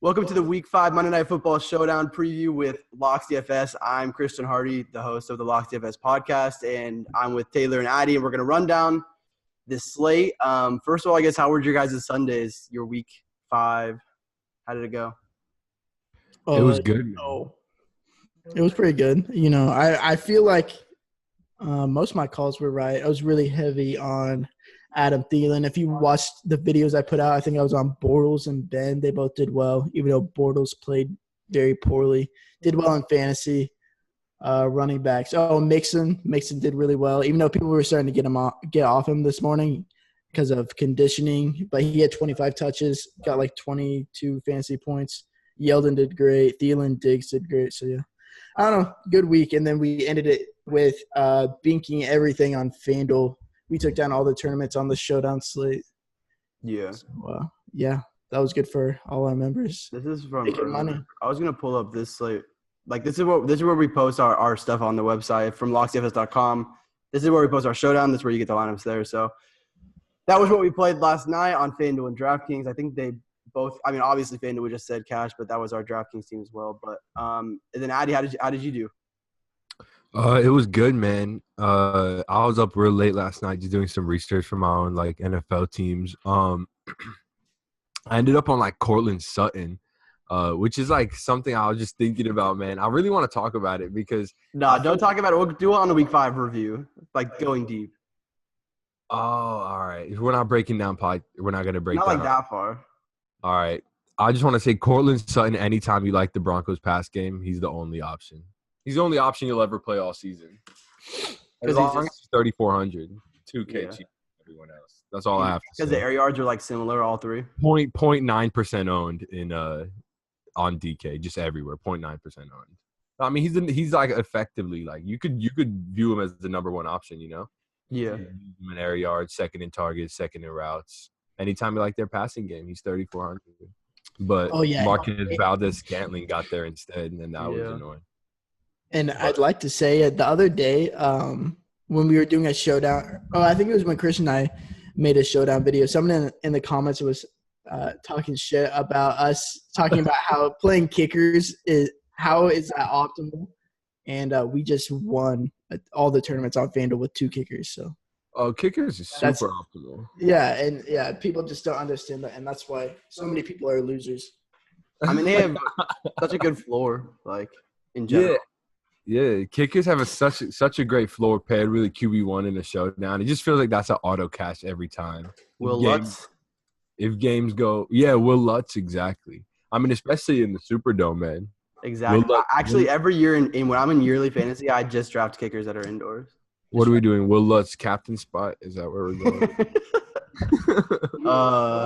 Welcome to the Week 5 Monday Night Football Showdown preview with Locks DFS. I'm Christian Hardy, the host of the Locks DFS Podcast, and I'm with Taylor and Addy, and we're going to run down this slate. First of all, I guess, how were your guys' Sundays, your Week 5? How did it go? It was good. It was pretty good. You know, I feel like most of my calls were right. I was really heavy on Adam Thielen. If you watched the videos I put out, I think I was on Bortles and Ben. They both did well, even though Bortles played very poorly. Did well in fantasy. Running backs. Mixon did really well, even though people were starting to get off him this morning because of conditioning. But he had 25 touches, got like 22 fantasy points. Yeldon did great. Thielen, Diggs did great. So, yeah. I don't know. Good week. And then we ended it with binking everything on FanDuel. We took down all the tournaments on the showdown slate. Yeah. So, that was good for all our members. This is from money. I was gonna pull up this slate. Like this is where we post our stuff on the website from locksdfs.com. This is where we post our showdown. This is where you get the lineups there. So that was what we played last night on FanDuel and DraftKings. I think they both. I mean, obviously FanDuel we just said cash, but that was our DraftKings team as well. But and then Addy, how did you do? It was good, man. I was up real late last night just doing some research for my own like NFL teams. I ended up on like Cortland Sutton, which is like something I was just thinking about, man. I really want to talk about it because don't talk about it. We'll do it on the Week 5 review, like going deep. Oh, all right. We're not breaking down we're not gonna break not down. Like that far. All right. I just want to say Cortland Sutton. Anytime you like the Broncos pass game, he's the only option. He's the only option you'll ever play all season. As long as he's 3,400, 2K cheaper than everyone else. That's all I have to say. Because the air yards are like similar, all three. 0.9% owned in on DK, just everywhere. 0.9% owned. I mean, he's like effectively like you could view him as the number one option, you know? Yeah. In air yards, second in targets, second in routes. Anytime you like their passing game, he's 3,400. But Marquez Valdez-Scantling got there instead, and then that was annoying. And I'd like to say the other day when we were doing a showdown – I think it was when Chris and I made a showdown video. Someone in the comments was talking shit about us talking about how playing kickers is – how is that optimal? And we just won all the tournaments on FanDuel with 2 kickers. So, kickers is super optimal. Yeah, and people just don't understand that, and that's why so many people are losers. I mean, they have such a good floor, like, in general. Yeah, kickers have such a great floor paired with a QB1 in a showdown. It just feels like that's an auto cash every time. Will Lutz? If games go – Will Lutz, exactly. I mean, especially in the Superdome, man. Exactly. Actually, every year when I'm in yearly fantasy, I just draft kickers that are indoors. What are we doing? Will Lutz captain spot? Is that where we're going?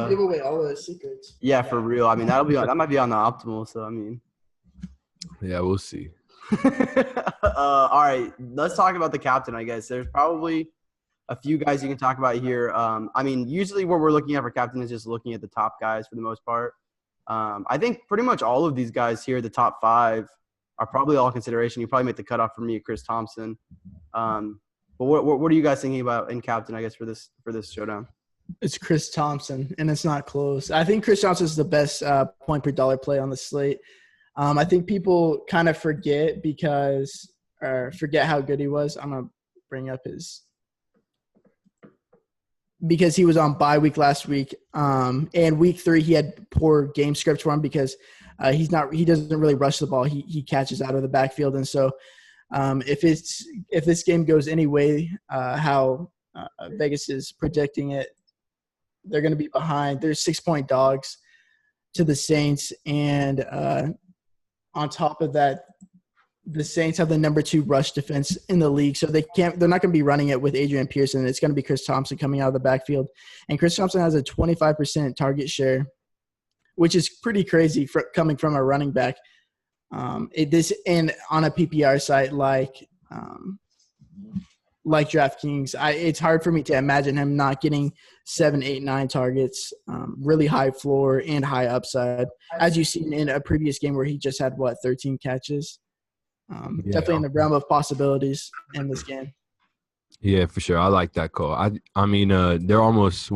Give away all the secrets. Yeah, for real. I mean, that might be on the optimal. So I mean, yeah, we'll see. All right, let's talk about the captain. I guess there's probably a few guys you can talk about here. I mean, usually what we're looking at for captain is just looking at the top guys for the most part. I think pretty much all of these guys here, the top 5, are probably all consideration. You probably make the cutoff for me at Chris Thompson. But what are you guys thinking about in captain, I guess, for this showdown? It's Chris Thompson, and it's not close. I think Chris Thompson is the best point per dollar play on the slate. I think people kind of forget how good he was. I'm going to bring up because he was on bye week last week. And week 3, he had poor game script for him because he doesn't really rush the ball. He catches out of the backfield. And so if this game goes any way how Vegas is predicting it, they're going to be behind. They're 6-point dogs to the Saints. And on top of that, the Saints have the number 2 rush defense in the league, so they're not going to be running it with Adrian Pearson. It's going to be Chris Thompson coming out of the backfield. And Chris Thompson has a 25% target share, which is pretty crazy coming from a running back. And on a PPR site like DraftKings, it's hard for me to imagine him not getting 7, 8, 9 targets, really high floor and high upside, as you've seen in a previous game where he just had, 13 catches. Definitely in the realm of possibilities in this game. Yeah, for sure. I like that call. I mean, they're almost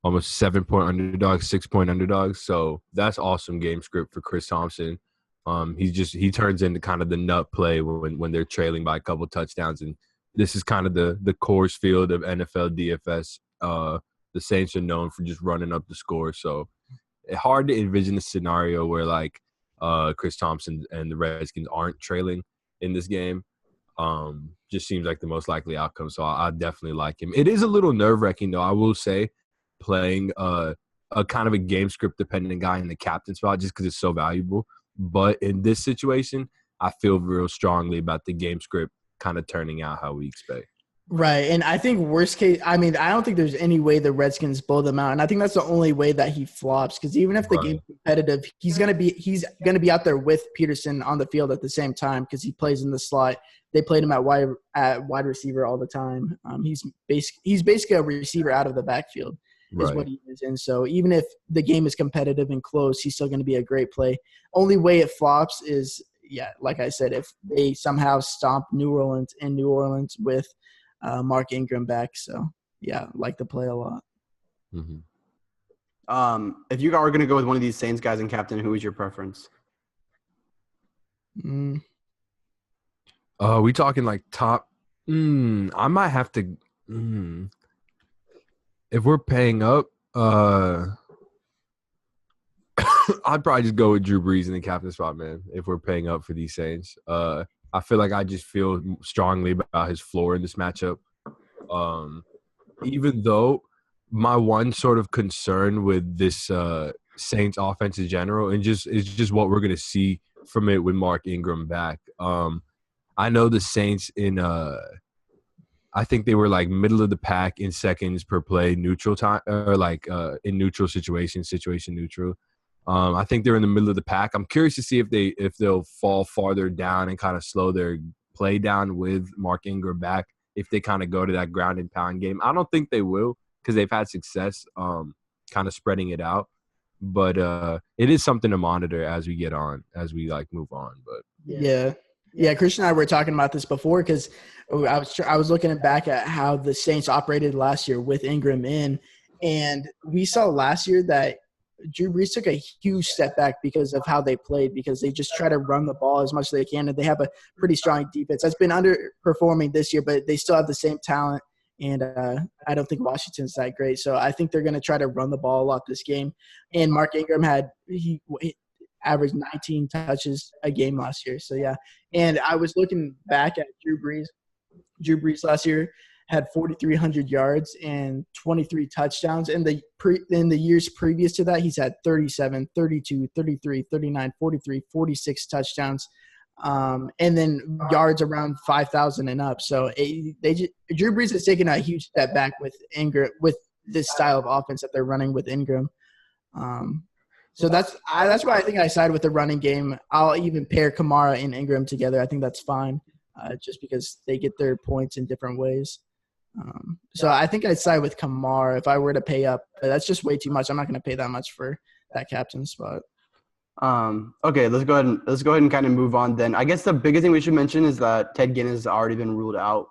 almost 7-point underdogs, 6-point underdogs. So that's awesome game script for Chris Thompson. He turns into kind of the nut play when they're trailing by a couple touchdowns, and this is kind of the Coors Field of NFL DFS. The Saints are known for just running up the score, so it's hard to envision a scenario where like Chris Thompson and the Redskins aren't trailing in this game. Just seems like the most likely outcome, so I definitely like him. It is a little nerve-wracking, though, I will say, playing a kind of a game script dependent guy in the captain spot just because it's so valuable. But in this situation, I feel real strongly about the game script kind of turning out how we expect. Right. And I think worst case, I mean, I don't think there's any way the Redskins blow them out. And I think that's the only way that he flops, because even if the game's competitive, he's going to be out there with Peterson on the field at the same time because he plays in the slot. They played him at wide receiver all the time. He's basically a receiver out of the backfield is what he is. And so even if the game is competitive and close, he's still going to be a great play. Only way it flops is, like I said, if they somehow stomp New Orleans with Mark Ingram back. So, like the play a lot. Mm-hmm. If you are going to go with one of these Saints guys and captain, who is your preference? We talking like top? I might have to. If we're paying up, I'd probably just go with Drew Brees in the captain spot, man. If we're paying up for these Saints, I feel like I just feel strongly about his floor in this matchup. Even though my one sort of concern with this Saints offense in general, and is just what we're gonna see from it with Mark Ingram back. I know the Saints in I think they were like middle of the pack in seconds per play neutral time, or like in neutral situation neutral. I think they're in the middle of the pack. I'm curious to see if they'll fall farther down and kind of slow their play down with Mark Ingram back, if they kind of go to that ground and pound game. I don't think they will because they've had success kind of spreading it out. But it is something to monitor as we move on. But yeah, Christian and I were talking about this before because I was looking back at how the Saints operated last year with Ingram in, and we saw last year that Drew Brees took a huge step back because of how they played, because they just try to run the ball as much as they can, and they have a pretty strong defense. That's been underperforming this year, but they still have the same talent, and I don't think Washington's that great. So I think they're going to try to run the ball a lot this game. And Mark Ingram he averaged 19 touches a game last year. So, and I was looking back at Drew Brees. Drew Brees last year had 4,300 yards and 23 touchdowns. In the years previous to that, he's had 37, 32, 33, 39, 43, 46 touchdowns, and then yards around 5,000 and up. So Drew Brees has taken a huge step back with Ingram, with this style of offense that they're running with Ingram. So that's why I think I side with the running game. I'll even pair Kamara and Ingram together. I think that's fine, just because they get their points in different ways. So I think I'd side with Kamara if I were to pay up. But that's just way too much. I'm not going to pay that much for that captain spot. Okay, let's go ahead and kind of move on then. I guess the biggest thing we should mention is that Ted Ginn has already been ruled out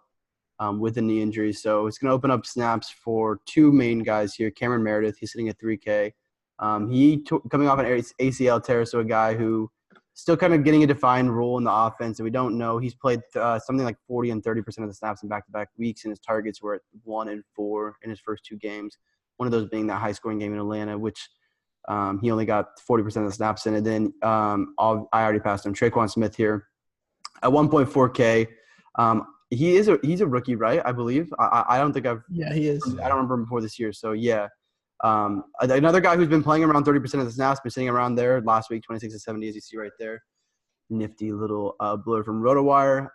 with a knee injury. So it's going to open up snaps for two main guys here. Cameron Meredith, he's sitting at 3K. Coming off an ACL tear, so a guy who still kind of getting a defined role in the offense, and we don't know. He's played something like 40 and 30% of the snaps in back-to-back weeks, and his targets were at 1 and 4 in his first two games. One of those being that high-scoring game in Atlanta, which he only got 40% of the snaps in. And then I already passed him. TREQUAN Smith here at 1.4K. He's a rookie, right? I believe. I don't think I've. Yeah, he is. I don't remember him before this year. So yeah. Another guy who's been playing around 30% of the snaps, been sitting around there last week, 26 to 70, as you see right there. Nifty little blur from RotoWire.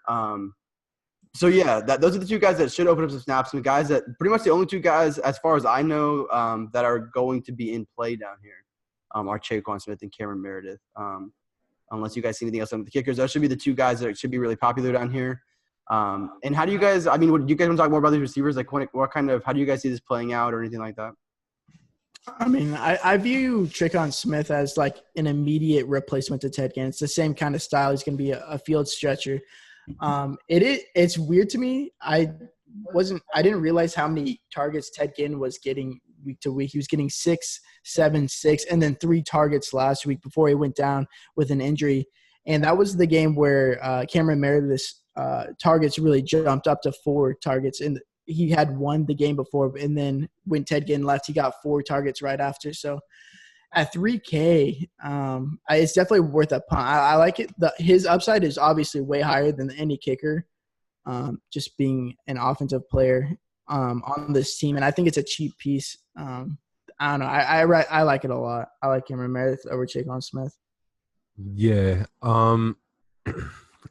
So yeah, those are the two guys that should open up some snaps. And the guys that pretty much the only two guys, as far as I know, that are going to be in play down here are TREQUAN Smith and Cameron Meredith. Unless you guys see anything else on the kickers, those should be the two guys that should be really popular down here. And how do you guys? I mean, do you guys want to talk more about these receivers? Like, how do you guys see this playing out, or anything like that? I mean, I view TREQUAN Smith as like an immediate replacement to Ted Ginn. It's the same kind of style. He's going to be a field stretcher. It's weird to me. I didn't realize how many targets Ted Ginn was getting week to week. He was getting 6, 7, 6, and then 3 targets last week before he went down with an injury. And that was the game where Cameron Meredith's targets really jumped up to 4 targets. And he had 1 the game before, and then when Ted Ginn left, he got 4 targets right after. So at $3K, it's definitely worth a punt. I like it. His upside is obviously way higher than any kicker, just being an offensive player on this team. And I think it's a cheap piece. I don't know. I like it a lot. I like Cameron Meredith over TREQUAN Smith. Yeah.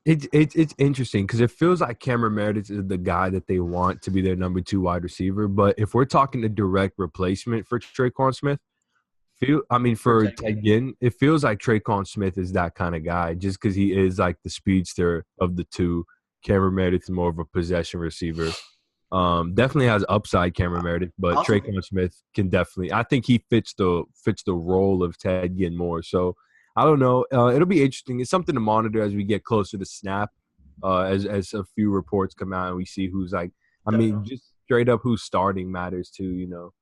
It's interesting because it feels like Cameron Meredith is the guy that they want to be their number 2 wide receiver. But if we're talking a direct replacement for TREQUAN Smith, for Ted Ginn, it feels like TREQUAN Smith is that kind of guy just because he is like the speedster of the 2. Cameron Meredith is more of a possession receiver. Definitely has upside, Cameron Meredith, but TREQUAN Smith can definitely – I think he fits the role of Ted Ginn more. So, I don't know. It'll be interesting. It's something to monitor as we get closer to snap, as a few reports come out and we see who's like – just straight up who's starting matters too,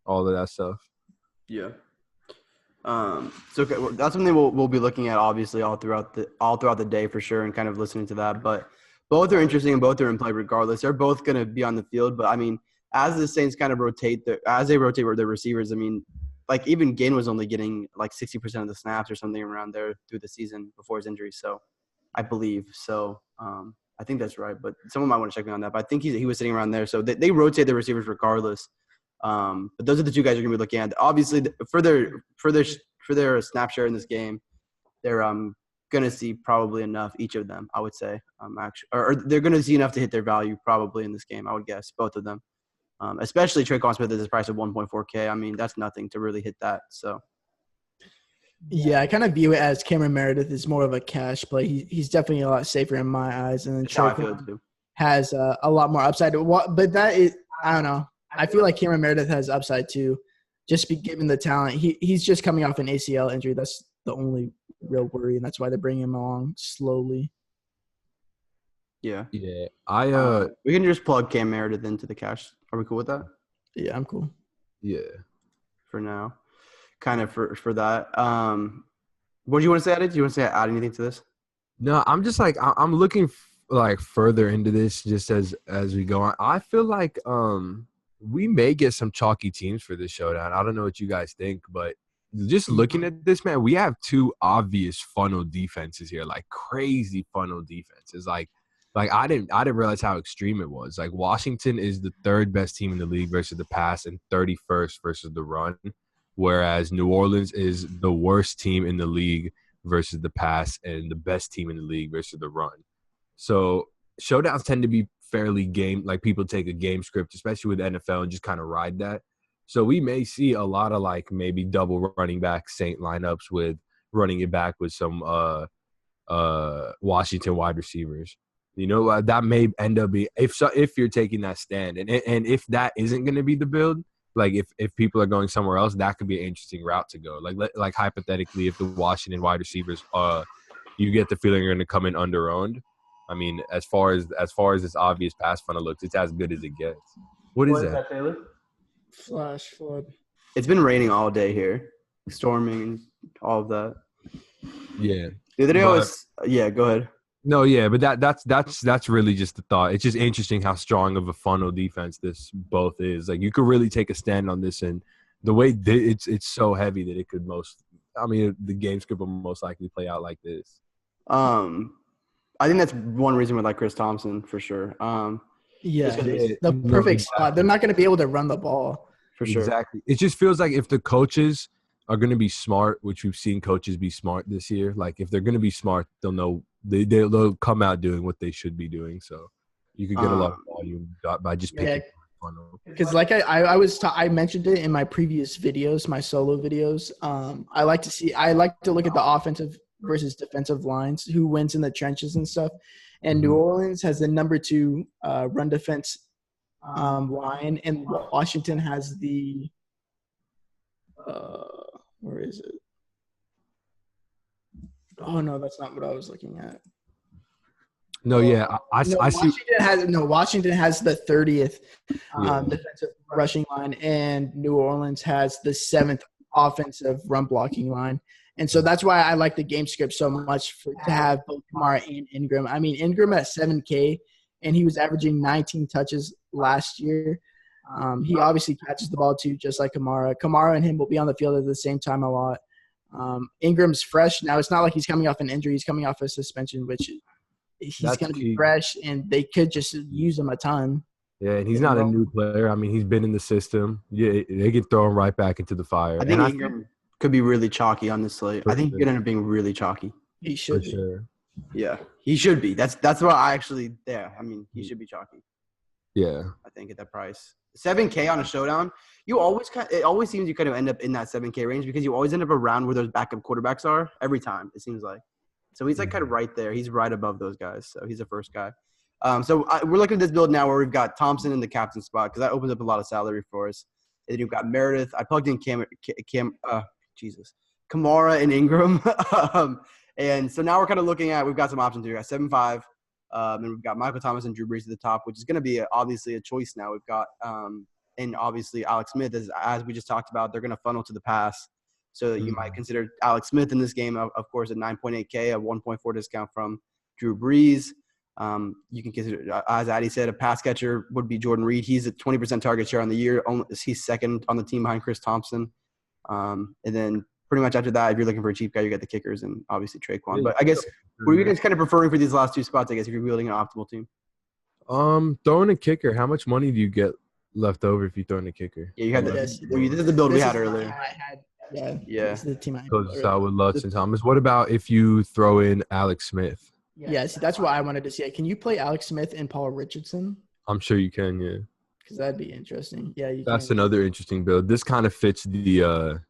all of that stuff. Yeah. So that's something we'll be looking at obviously all throughout the day for sure and kind of listening to that. But both are interesting and both are in play regardless. They're both going to be on the field. But, as the Saints kind of rotate their receivers, like even Ginn was only getting like 60% of the snaps or something around there through the season before his injury. So I believe so. I think that's right. But someone might want to check me on that. But I think he was sitting around there. So they rotate their receivers regardless. But those are the 2 guys you're going to be looking at. Obviously, for their snap share in this game, they're going to see probably enough, each of them, I would say. Or they're going to see enough to hit their value probably in this game, I would guess, both of them. Especially TREQUAN Smith at his price of 1.4K. That's nothing to really hit that. So, yeah, I kind of view it as Cameron Meredith is more of a cash play. He's definitely a lot safer in my eyes, and then TREQUAN has a lot more upside. But that is, I don't know. I feel like Cameron Meredith has upside too, just given the talent. He's just coming off an ACL injury. That's the only real worry, and that's why they're bringing him along slowly. Yeah. Yeah. We can just plug Cam Meredith into the cash. Are we cool with that? Yeah, I'm cool. Yeah. For now. Kind of for that. What do you want to say, Adi? Do you want to add anything to this? No, I'm just like I'm looking further into this just as we go on. I feel like we may get some chalky teams for this showdown. I don't know what you guys think, but just looking at this, man, we have 2 obvious funnel defenses here, like crazy funnel defenses. Like I didn't realize how extreme it was. Like Washington is the 3rd best team in the league versus the pass and 31st versus the run, whereas New Orleans is the worst team in the league versus the pass and the best team in the league versus the run. So showdowns tend to be fairly like people take a game script, especially with NFL, and just kind of ride that. So we may see a lot of like maybe double running back Saint lineups with running it back with some Washington wide receivers. That may end up being if you're taking that stand, and if that isn't going to be the build, like if people are going somewhere else, that could be an interesting route to go. Like hypothetically, if the Washington wide receivers you get the feeling you're going to come in under-owned. As far as this obvious pass funnel looks, it's as good as it gets. What is that, Taylor? Flash flood. It's been raining all day here, storming and all of that. Yeah. The other day go ahead. No, yeah, but that's really just the thought. It's just interesting how strong of a funnel defense this both is. Like you could really take a stand on this, and the way it's so heavy that it could the game script will most likely play out like this. I think that's one reason we like Chris Thompson for sure. The perfect spot. They're not going to be able to run the ball. For sure. Exactly. It just feels like if the coaches are going to be smart, which we've seen coaches be smart this year, like if they're going to be smart, they'll know they'll come out doing what they should be doing. So you could get a lot of volume by just picking funnel. Because like I mentioned it in my previous videos, my solo videos. I like to look at the offensive versus defensive lines, who wins in the trenches and stuff. And New Orleans has the number 2 run defense line, and Washington has the where is it? Oh no, that's not what I was looking at. No, yeah, I see. Washington has the 30th Yeah. defensive rushing line, and New Orleans has the 7th offensive run blocking line. And so that's why I like the game script so much to have both Kamara and Ingram. I mean, Ingram at 7K, and he was averaging 19 touches last year. He obviously catches the ball too, just like Kamara. Kamara and him will be on the field at the same time a lot. Ingram's fresh. Now, it's not like he's coming off an injury. He's coming off a suspension, which he's going to be fresh, and they could just use him a ton. Yeah, and he's not a new player. I mean, he's been in the system. Yeah, they can throw him right back into the fire. I think Ingram could be really chalky on this slate. I think he could end up being really chalky. He should be. Sure. Yeah, he should be. That's what I actually – yeah, I mean, he should be chalky. Yeah. I think at that price. 7K on a showdown, it always seems you kind of end up in that 7K range because you always end up around where those backup quarterbacks are every time, it seems like. So he's like kind of right there. He's right above those guys. So he's the first guy. We're looking at this build now where we've got Thompson in the captain spot because that opens up a lot of salary for us. And then you've got Meredith. I plugged in Kamara and Ingram. And so now we're kind of looking at – we've got some options here. We've got 7-5. And we've got Michael Thomas and Drew Brees at the top, which is going to be obviously a choice now. We've got and obviously Alex Smith, as we just talked about, they're going to funnel to the pass. So you might consider Alex Smith in this game, of course, at 9.8K, a 1.4 discount from Drew Brees. You can consider, as Addy said, a pass catcher would be Jordan Reed. He's at 20% target share on the year. He's second on the team behind Chris Thompson. And then pretty much after that, if you're looking for a cheap guy, you got the kickers and obviously TREQUAN. But I guess what are you guys kind of preferring for these last two spots, I guess, if you're building an optimal team? Throwing a kicker, how much money do you get left over if you throw in a kicker? Yeah, you had this is the build we had earlier. Yeah. This is the team I had. Goes out with Lutz and Thomas. What about if you throw in Alex Smith? Yeah, see, that's what I wanted to see. Can you play Alex Smith and Paul Richardson? I'm sure you can, yeah. Because that'd be interesting. Yeah, that's another interesting build. This kind of fits the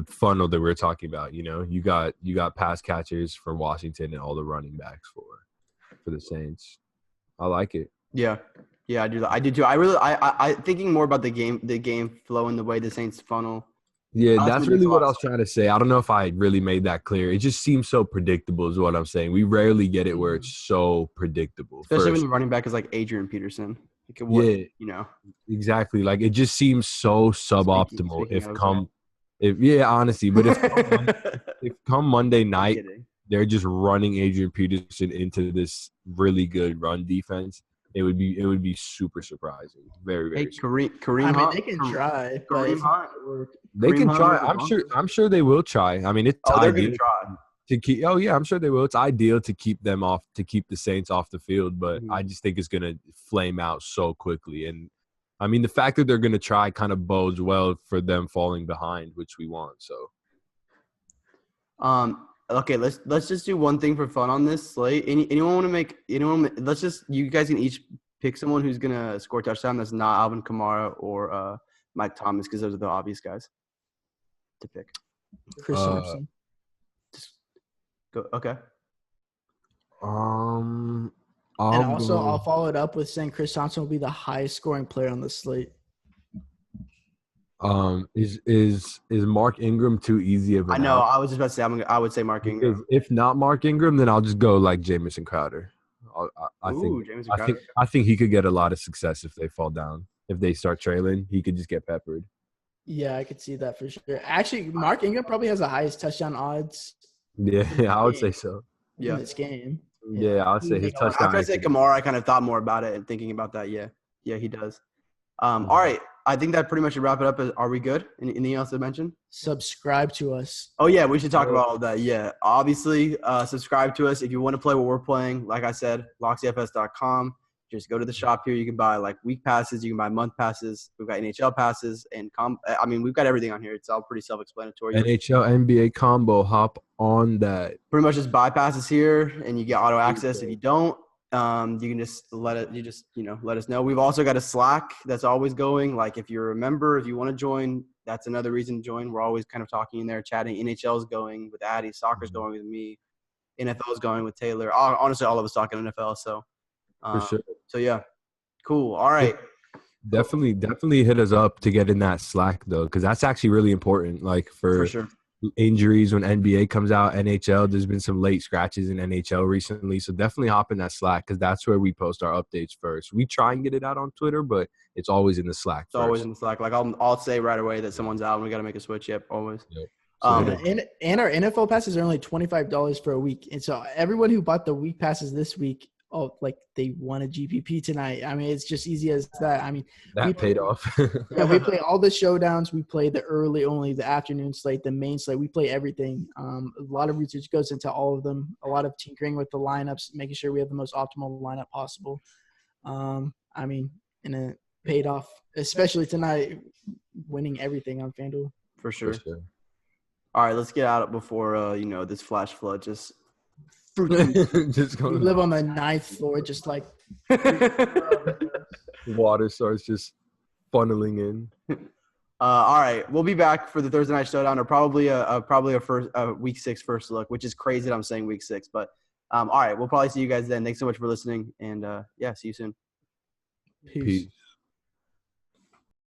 funnel that we're talking about. You know, you got pass catchers for Washington and all the running backs for the Saints. I like it. Yeah, I do. I do too. I thinking more about the game flow and the way the Saints funnel. Yeah, that's really what I was trying to say. I don't know if I really made that clear. It just seems so predictable is what I'm saying. We rarely get it where it's so predictable. Especially when the running back is like Adrian Peterson. You know. Exactly. Like, it just seems so suboptimal honestly. But if come Monday night, they're just running Adrian Peterson into this really good run defense, it would be super surprising. Very, very. Hey, Kareem Hunt. They can try. Kareem Hunt. They can try. I'm sure they will try. I mean, it's they're going to try. I'm sure they will. It's ideal to keep the Saints off the field, but I just think it's going to flame out so quickly. And I mean, the fact that they're going to try kind of bodes well for them falling behind, which we want. So, okay, let's just do one thing for fun on this slate. Anyone want to make you guys can each pick someone who's going to score a touchdown that's not Alvin Kamara or Mike Thomas, because those are the obvious guys to pick. Chris Thompson. Go. Okay. And also, I'll follow it up with saying Chris Thompson will be the highest scoring player on the slate. Is Mark Ingram too easy of a? I know. I was just about to say I would say Mark Ingram. If not Mark Ingram, then I'll just go like Jamison Crowder. I think he could get a lot of success if they fall down. If they start trailing, he could just get peppered. Yeah, I could see that for sure. Actually, Mark Ingram probably has the highest touchdown odds. Yeah, I would say so. In this game. Yeah, I would say his touchdown. After I said Kamara, I kind of thought more about it and thinking about that. Yeah, he does. All right. I think that pretty much should wrap it up. Are we good? Anything else to mention? Subscribe to us. Oh, yeah. We should talk about all of that. Yeah. Obviously, subscribe to us. If you want to play what we're playing, like I said, locksdfs.com. Just go to the shop here. You can buy like week passes. You can buy month passes. We've got NHL passes. And we've got everything on here. It's all pretty self-explanatory. NHL, NBA combo. Hop on that. Pretty much just buy passes here, and you get auto access. If you don't, you can just let us know. We've also got a Slack that's always going. Like if you're a member, if you want to join, that's another reason to join. We're always kind of talking in there, chatting. NHL's going with Addy, soccer's going with me, NFL's going with Taylor. Honestly, all of us talking NFL. So, for sure. So yeah, cool. All right. Definitely hit us up to get in that Slack though, because that's actually really important. Like for sure. injuries when NBA comes out. NHL, there's been some late scratches in NHL recently, so definitely hop in that Slack because that's where we post our updates first. We try and get it out on Twitter, but it's always in the Slack. It's always in the Slack. Like I'll say right away that someone's out and we got to make a switch. Yep, always. Yep. And our NFL passes are only $25 for a week, and so everyone who bought the week passes this week, they won a GPP tonight. I mean, it's just easy as that. I mean, that paid off. Yeah, we play all the showdowns. We play the early only, the afternoon slate, the main slate. We play everything. A lot of research goes into all of them. A lot of tinkering with the lineups, making sure we have the most optimal lineup possible. I mean, and it paid off, especially tonight, winning everything on FanDuel. For sure. All right, let's get out before this flash flood just just we live on the 9th floor, just like water starts just funneling in. All right, we'll be back for the Thursday night showdown, or probably a week 6 first look, which is crazy that I'm saying week 6, but all right, we'll probably see you guys then. Thanks so much for listening, and see you soon. Peace.